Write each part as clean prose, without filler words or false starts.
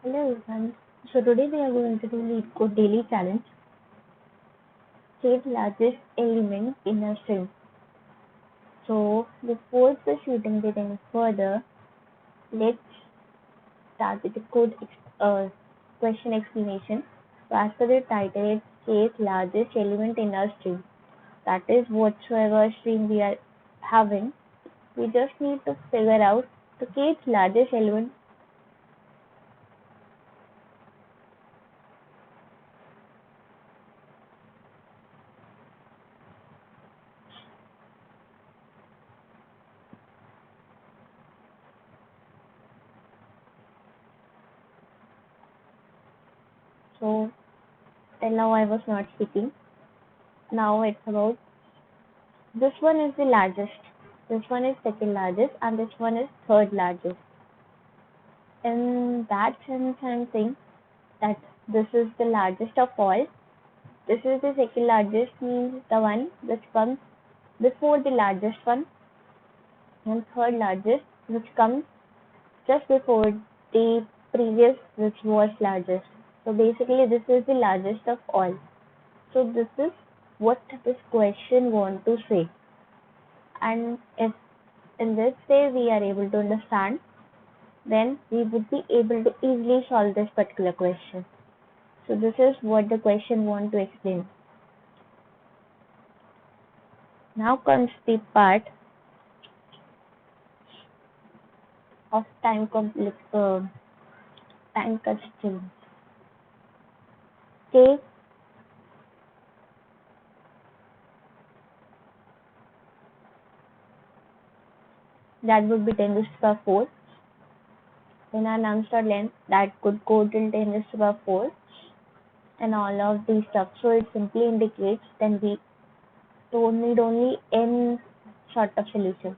Hello everyone. So today we are going to do Leetcode daily challenge. State largest element in a string. So before proceeding with any further, let's start with the question explanation. So as per the title, it says largest element in a string. That is whatsoever string we are having. We just need to figure out the kth largest element. So till now I was not speaking. Now it's about this one is the largest, this one is second largest, and this one is third largest. In that sense, I'm saying that this is the largest of all. This is the second largest, means the one which comes before the largest one, and third largest, which comes just before the previous, which was largest. So basically, this is the largest of all. So this is what this question want to say. And if in this way we are able to understand, then we would be able to easily solve this particular question. So this is what the question want to explain. Now comes the part of time constraints. Okay, that would be 10 raised to the power 4. In our nums.length, that could go till 10 raised to the power 4 and all of these stuff. So it simply indicates then we don't need only n sort of solution.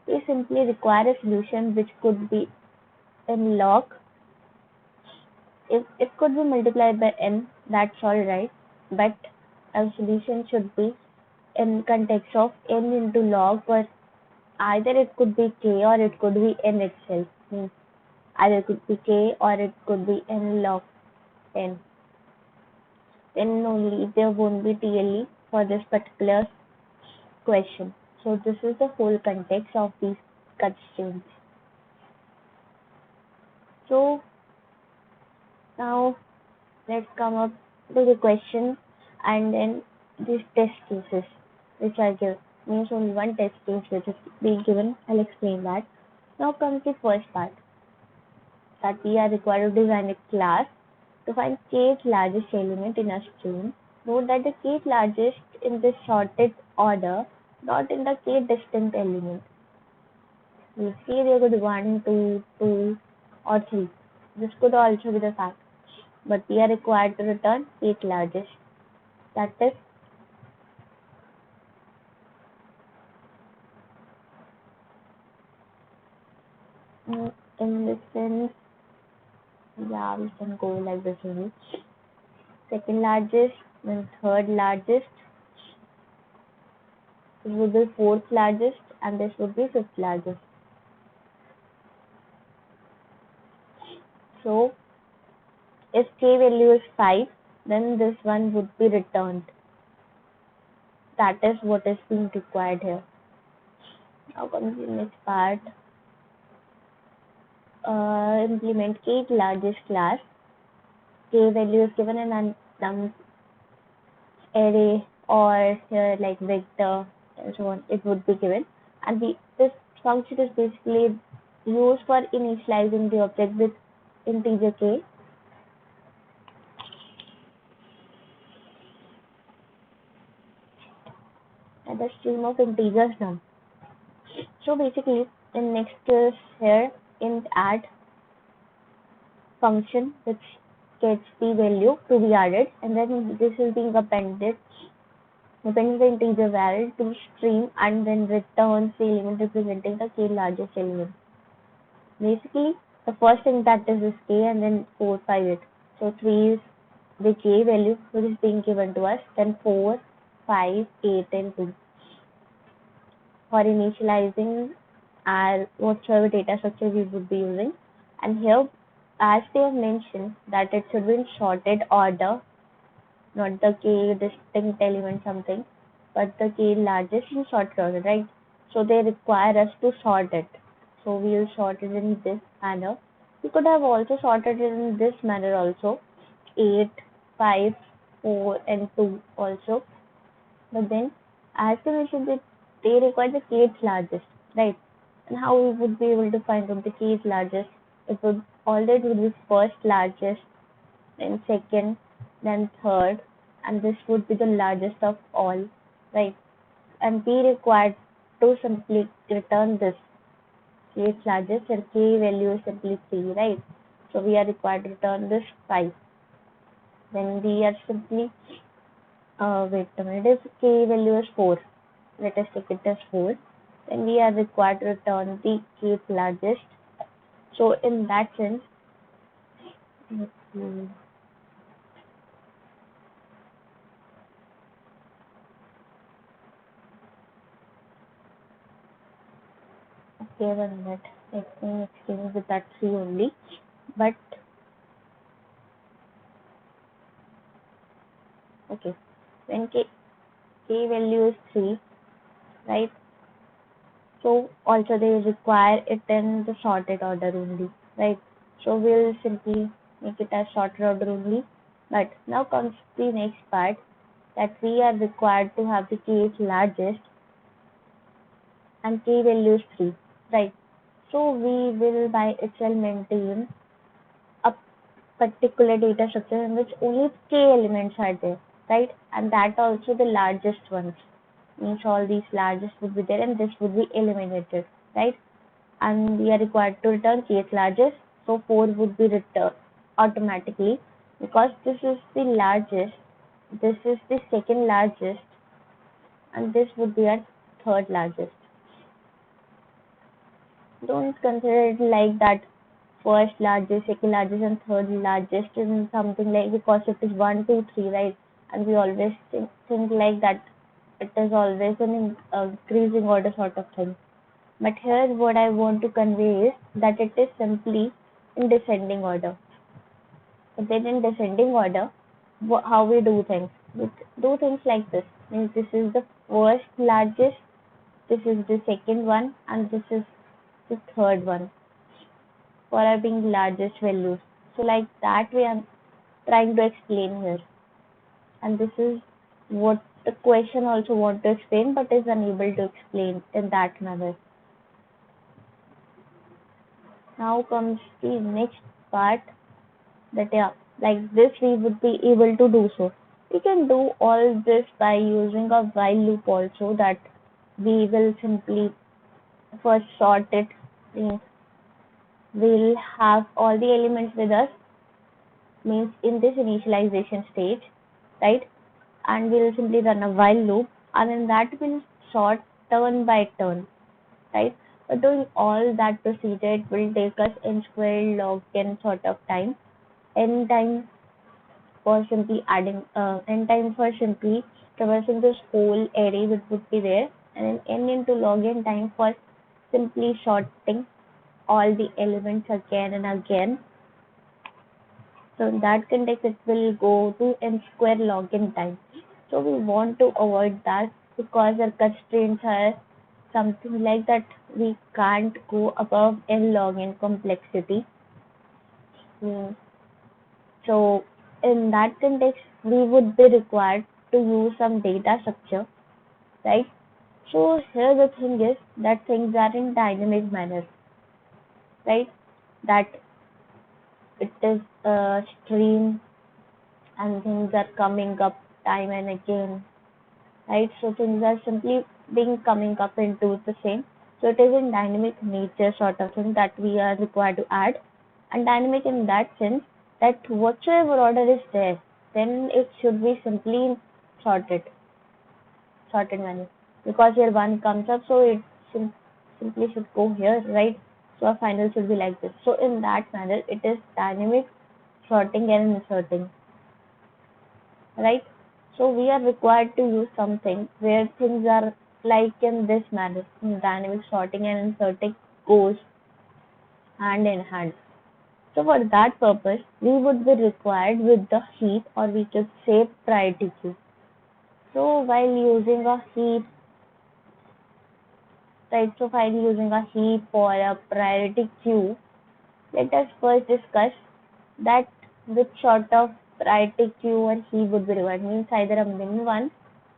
We simply require a solution which could be in log. If it could be multiplied by n, that's all right, but our solution should be in context of n into log, or either it could be k or it could be n itself. Means either it could be k or it could be n log n. Then only there won't be TLE for this particular question. So this is the whole context of these constraints. So now let's come up to the question and then these test cases which I give. Means only one test case which is being given. I'll explain that. Now comes the first part, that we are required to design a class to find kth largest element in a string. Note that the kth largest in the sorted order, not in the kth distinct element. We see there could be 1, 2, 2 or 3. This could also be the fact. But we are required to return kth largest. That is in this sense, yeah, we can go like this only. Second largest, then third largest, this would be fourth largest, and this would be fifth largest. So if k value is 5, then this one would be returned. That is what is being required here. Now comes the next part. Implement kth largest class. K value is given in an array or here like vector and so on. It would be given, and this function is basically used for initializing the object with integer k. And the stream of integers num. So basically, in next is here int add function which gets the value to be added, and then this is being appended the integer variable to stream and then returns the element representing the k largest element. Basically, the first thing that is k and then 4, 5, 8. So 3 is the k value which is being given to us, then 4, 5, 8 and 2. For initializing our whatsoever data structure we would be using, and here as they have mentioned that it should be in sorted order, not the k distinct element something, but the k largest in sorted order, right? So they require us to sort it. So we'll sort it in this manner. We could have also sorted it in this manner also, 8, 5, 4, and 2 also. But then, as the mentioned, that they require the kth largest, right? And how we would be able to find out the kth largest? It would always would be first largest, then second, then third, and this would be the largest of all, right? And we required to simply return this kth largest, and k value is simply 3, right? So we are required to return this 5. Then we are simply wait a minute, if k value is 4, let us take it as 4, then we are required to return the kth largest. So in that sense, okay, 1 minute, let me explain with that 3 only. But okay, when k value is 3, right? So also they require it in the sorted order only, right? So we'll simply make it as sorted order only. But now comes the next part, that we are required to have the kth largest and k value is 3, right? So we will by itself maintain a particular data structure in which only k elements are there, right? And that also the largest ones. Means all these largest would be there and this would be eliminated, right? And we are required to return kth largest, so 4 would be returned automatically because this is the largest, this is the second largest, and this would be our third largest. Don't consider it like that first largest, second largest, and third largest in something like, because it is 1, 2, 3, right? And we always think like that it is always an increasing order sort of thing. But here what I want to convey is that it is simply in descending order. If it is in descending order, how we do things? We do things like this. Means this is the first largest, this is the second one, and this is the third one for our being largest values. So like that way I'm trying to explain here. And this is what the question also want to explain but is unable to explain in that manner. Now comes the next part, that yeah, like this we would be able to do so. We can do all this by using a while loop also, that we will simply first sort it, means we'll have all the elements with us, means in this initialization stage, right? And we'll simply run a while loop, and in that we'll sort turn by turn, right? But doing all that procedure, it will take us n squared log n sort of time, n time for simply adding, n time for simply traversing this whole array which would be there, and then n into log n time for simply sorting all the elements again and again. So in that context, it will go to n square log n time. So we want to avoid that because our constraints are something like that we can't go above n log n complexity. Mm. So in that context, we would be required to use some data structure, right? So here the thing is that things are in dynamic manner, right? That it is a stream and things are coming up time and again, right? So things are simply being coming up into the same. So it is in dynamic nature sort of thing that we are required to add. And dynamic in that sense that whatsoever order is there, then it should be simply sorted, sorted manner. Because here one comes up, so it simply should go here, right? So our final should be like this. So in that manner, it is dynamic sorting and inserting, right? So we are required to use something where things are like in this manner. Dynamic sorting and inserting goes hand in hand. So for that purpose, we would be required with the heap, or we could say priority queue. So while using a heap, right, so while using a heap or a priority queue, let us first discuss that which sort of priority queue or heap would be required. Means either a min one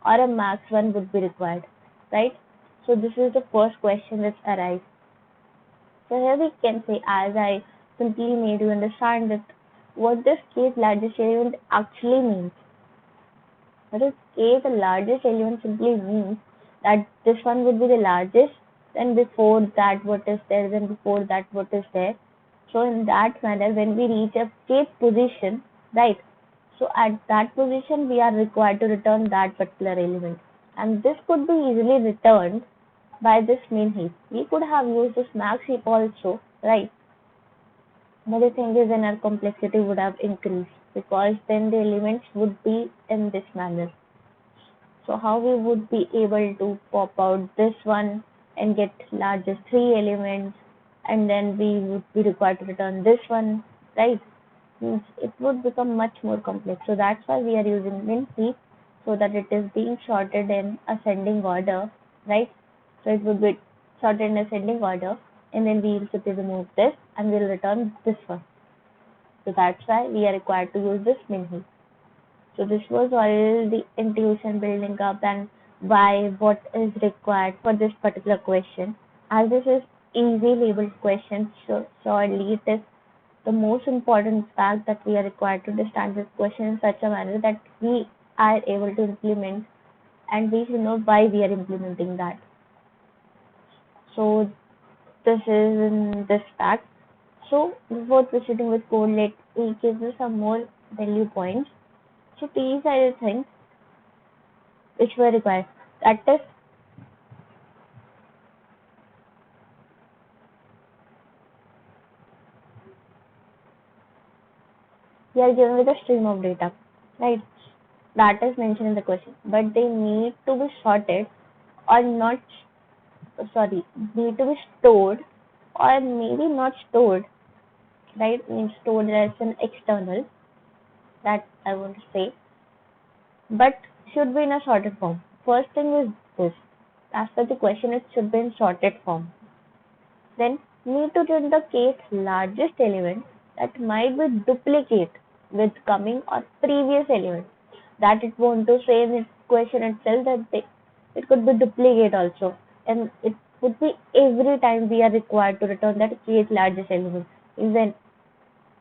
or a max one would be required, right? So this is the first question that arises. So here we can say, as I simply made you understand that what this case largest element actually means. What is K the largest element simply means that this one would be the largest, then before that what is there, then before that what is there. So in that manner, when we reach a kth position, right? So at that position we are required to return that particular element. And this could be easily returned by this min heap. We could have used this max heap also, right? But the thing is, then our complexity would have increased, because then the elements would be in this manner. So how we would be able to pop out this one and get largest three elements, and then we would be required to return this one, right? Means it would become much more complex. So that's why we are using min heap, so that it is being sorted in ascending order, right? So it would be sorted in ascending order, and then we will simply remove this and we'll return this one. So that's why we are required to use this min heap. So this was all the intuition building up and why, what is required for this particular question. As this is easy labeled question, so surely it is the most important fact that we are required to understand this question in such a manner that we are able to implement, and we should know why we are implementing that. So this is in this fact. So before proceeding with code, let me give you some more value points. So these are the things which were required. That is, we are given with a stream of data, right? That is mentioned in the question, but they need to be sorted or not, sorry, need to be stored or maybe not stored, right? Means stored as an external, that I want to say, but should be in a sorted form. First thing is this. As per the question, it should be in sorted form. Then need to take the case largest element that might be duplicate with coming or previous element. That it want to say in its question itself that it could be duplicate also, and it would be every time we are required to return that case largest element. Even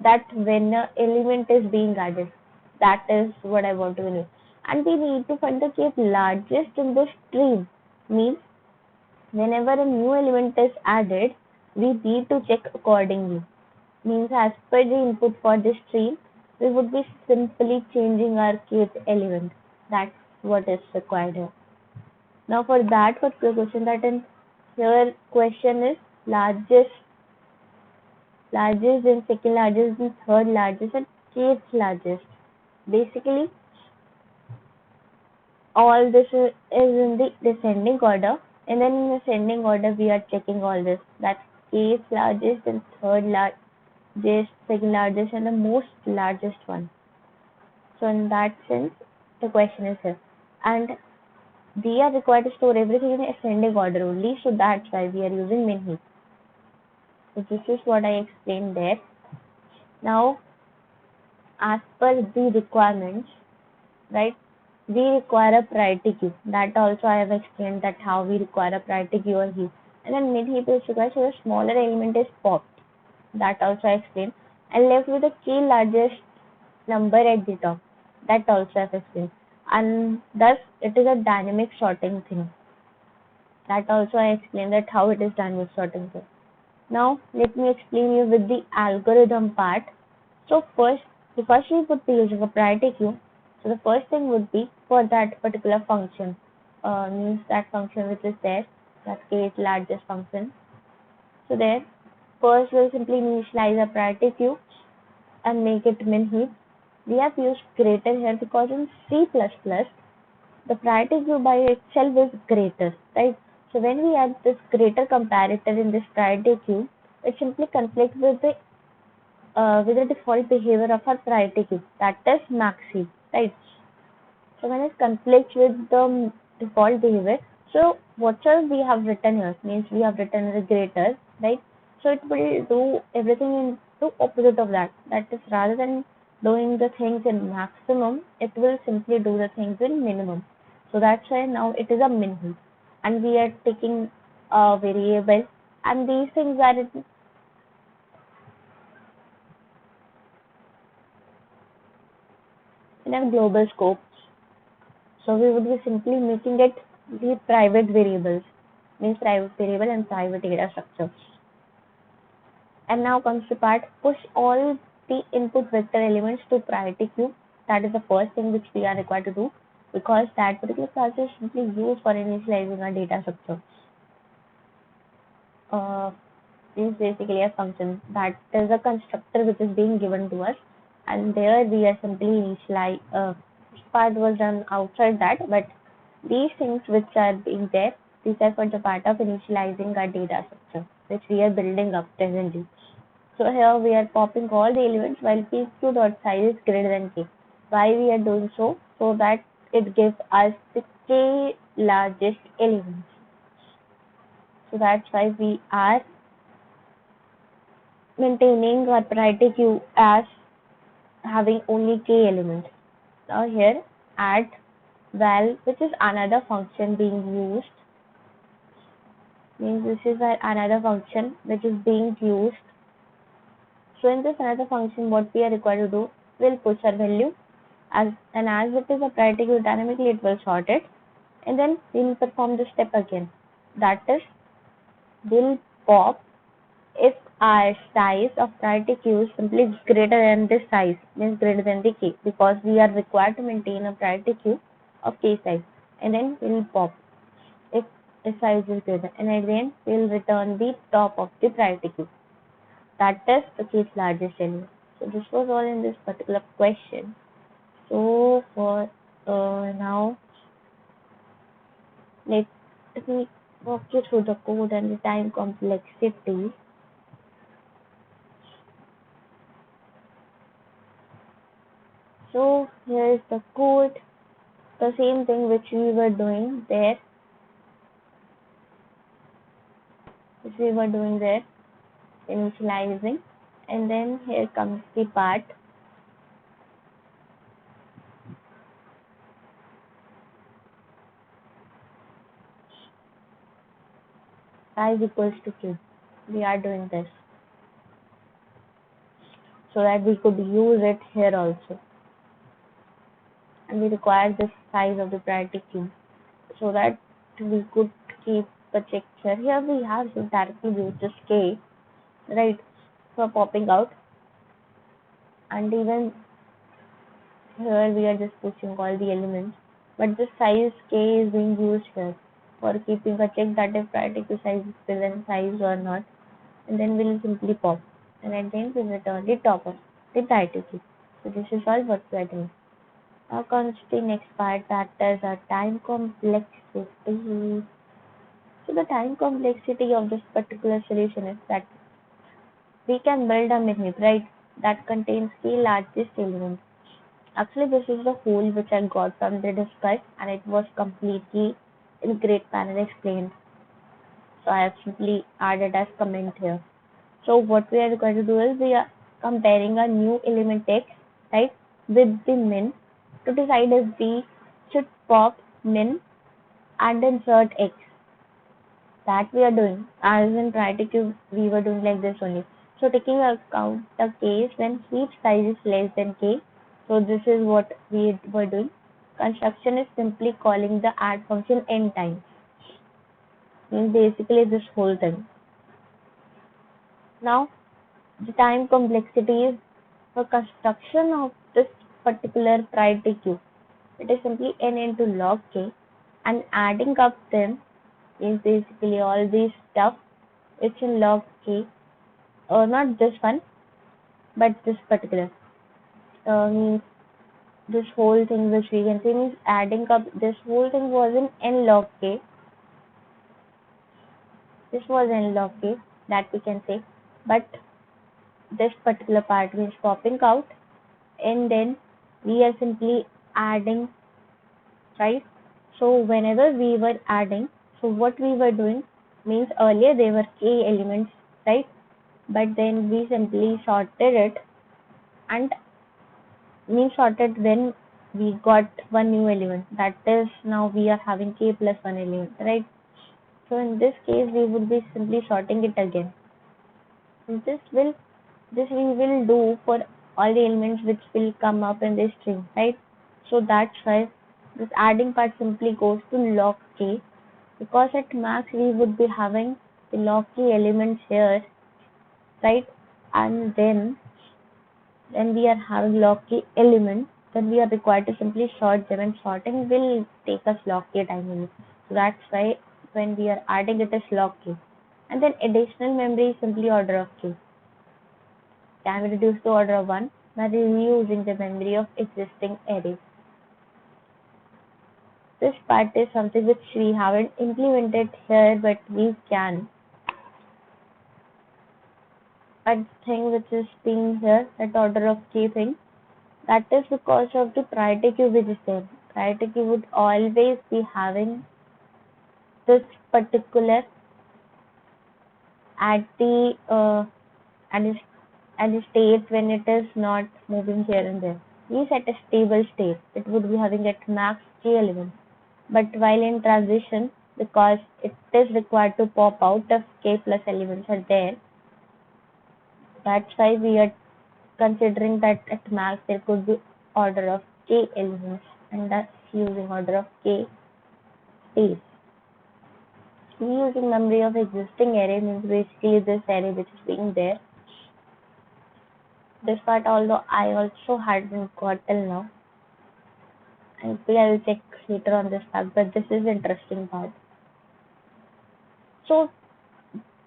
that when an element is being added, that is what I want to know. And we need to find the case largest in the stream. Means whenever a new element is added, we need to check accordingly. Means as per the input for this stream, we would be simply changing our kth element. That's what is required here. Now for that particular question, that in here question is largest, then second largest, then third largest, and kth largest. Basically, all this is in the descending order, and then in ascending order we are checking all this. That's kth largest and third largest, second largest, and the most largest one. So in that sense, the question is here, and we are required to store everything in ascending order only, so that's why we are using min heap. So this is what I explained there. Now, as per the requirements, right, we require a priority queue. That also I have explained, that how we require a priority queue or heap. And then min heap is required, so the smaller element is popped. That also I explained. And left with the key largest number at the top. That also I have explained. And thus it is a dynamic sorting thing. That also I explained, that how it is dynamic sorting thing. Now let me explain you with the algorithm part. So first, because we would be using a priority queue, so the first thing would be for that particular function, means that function which is there, that case largest function. So there, first we'll simply initialize a priority queue and make it min heap. We have used greater here because in C++, the priority queue by itself is greater, right? So when we add this greater comparator in this priority queue, it simply conflicts with the with the default behavior of our priority queue, that is maxi, right? So when it conflicts with the default behavior, so whatever we have written here means we have written the greater, right? So it will do everything in the opposite of that. That is, rather than doing the things in maximum, it will simply do the things in minimum. So that's why now it is a minimum, and we are taking a variable, and these things are in a global scope. So we would be simply making it the private variables, means private variable and private data structure. And now comes the part, push all the input vector elements to priority queue. That is the first thing which we are required to do, because that particular class is simply used for initializing our data structure. Uh, is basically a function that is a constructor which is being given to us, and there we are simply initialize. This part was done outside that, but these things which are being there, these are for the part of initializing our data structure which we are building up presently. So here we are popping all the elements while pq.size is greater than k. Why we are doing so? So that it gives us the k largest elements. So that's why we are maintaining our priority queue as having only k elements. Now here add val, which is another function being used, means this is another function which is being used. So in this another function, what we are required to do, we'll push our value as it is a priority queue, dynamically it will sort it, and then we'll perform the step again. That is, we'll pop if our size of priority queue is simply greater than this size, means greater than the k, because we are required to maintain a priority queue of k size, and then we'll pop if the size is greater, and again we'll return the top of the priority queue. That is the k's largest element. So this was all in this particular question. So for now, let me walk you through the code and the time complexity. So here is the code, the same thing which we were doing there, initializing, and then here comes the part. Size equals to q. We are doing this so that we could use it here also, and we require this size of the priority queue so that we could keep the checker. Here we have directly used this k, right, for popping out, and even here we are just pushing all the elements, but the size k is being used here for keeping a check that if priority queue size is present size or not, and then we'll simply pop, and then we'll return the top of the priority queue. So this is all what we are doing. Now comes the next part, that is a time complexity. So the time complexity of this particular solution is that we can build a menu, right, that contains the largest elements. Actually, this is the whole which I got from the discuss, and it was completely in great manner explained. So I have simply added as comment here. So what we are going to do is we are comparing a new element x, right, with the min to decide if we should pop min and insert x. That we are doing. As in priority queue, we were doing like this only. So taking account the case when heap size is less than k. So this is what we were doing. Construction is simply calling the add function n times. Means basically this whole thing. Now the time complexity is for construction of this particular priority queue. It is simply n into log k, and adding up them is basically all this stuff which in log k, not this one, but this particular, means this whole thing which we can see, means adding up this whole thing was in n log k. This was n log k, that we can say, but this particular part is popping out, and then we are simply adding, right? So whenever we were adding, so what we were doing means earlier they were k elements, right? But then we simply sorted it, and means sorted, then we got one new element, that is now we are having k plus one element, right? So in this case we would be simply sorting it again. And this we will do for all the elements which will come up in this string, right? So that's why this adding part simply goes to log k, because at max we would be having the log k elements here, right? And then when we are having log k element, then we are required to simply sort them, and sorting will take us log k time only. So that's why when we are adding it is log k. And then additional memory is simply order of k. Can be reduced to order of 1 by reusing the memory of existing arrays. This part is something which we haven't implemented here, but we can. A thing which is being here, that order of k thing, that is because of the priority queue which is there. Priority queue would always be having this particular at the at the state when it is not moving here and there. Is at a stable state, it would be having at max k elements. But while in transition, because it is required to pop out if k plus elements are there, that's why we are considering that at max there could be order of k elements, and that's using order of k space. Reusing memory of existing array means basically this array which is being there. This part, although I also hadn't got till now, and I will check later on this part, but this is interesting part. So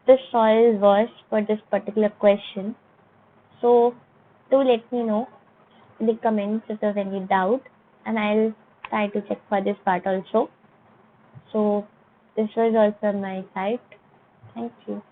this all was for this particular question. So do let me know in the comments if there's any doubt, and I'll try to check for this part also. So this was all from my side. Thank you.